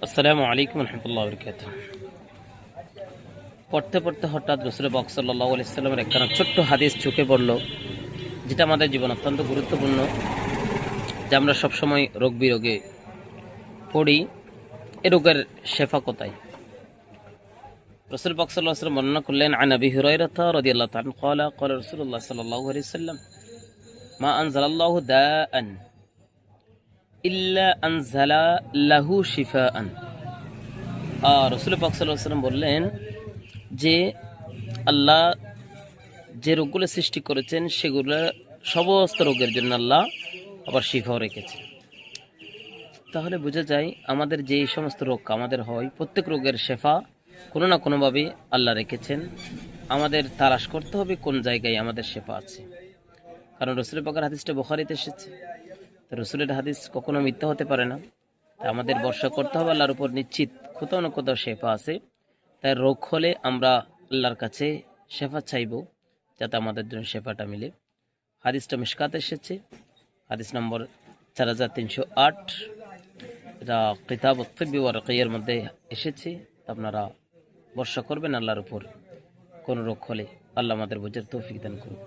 আসসালামু আলাইকুম রহমতুল্লাহ বরকাত। পড়তে পড়তে হঠাৎ রসুল পাক সাল্লাল্লাহু আলাইহি সাল্লামের একখানা ছোট্ট হাদিস চোখে পড়ল, যেটা আমাদের জীবন অত্যন্ত গুরুত্বপূর্ণ, যে আমরা সবসময় রোগ বিরোগে পড়ি, এ রোগের শেফা কোথায়? রসুল পাক সাল্লাল্লাহু আলাইহি ওয়াসাল্লাম বর্ণনা করলেন, আন আবি হুরায়রা রাদিয়াল্লাহু তাআলা ক্বালা ক্বালা রাসূলুল্লাহ সাল্লাল্লাহু আলাইহি সাল্লাম মা আনজালাল্লাহু দাআন ইল্লা আনজালা লাহু শিফাআন। রসুল পাক সাল্লাল্লাহু আলাইহি ওয়াসাল্লাম বললেন যে আল্লাহ যে রোগগুলো সৃষ্টি করেছেন সেগুলো সমস্ত রোগের জন্য আল্লাহ আবার শিফাও রেখেছে। তাহলে বোঝা যায় আমাদের যে সমস্ত রোগ আমাদের হয়, প্রত্যেক রোগের শেফা কোনো না কোনোভাবে আল্লাহ রেখেছেন। আমাদের তালাশ করতে হবে কোন জায়গায় আমাদের শেফা আছে, কারণ রসুলের পাকের হাদিসটা বুখারীতে এসেছে। তো রসুলের হাদিস কখনো মিথ্যা হতে পারে না। তাই আমাদের ভরসা করতে হবে আল্লাহর উপর, নিশ্চিত কোথাও না কোথাও শেফা আছে। তাই রোগ হলে আমরা আল্লাহর কাছে শেফা চাইব, যাতে আমাদের জন্য শেফাটা মিলে। হাদিসটা মিশকাতে এসেছে, হাদিস নম্বর 4308, এটা কিতাব তিব্বি ওয়া রাকিয়ার মধ্যে এসেছে। আপনারা ভরসা করবেন আল্লাহর উপর। কোন রোগ হলে আল্লাহ আমাদের বুঝার তৌফিক দান করুন।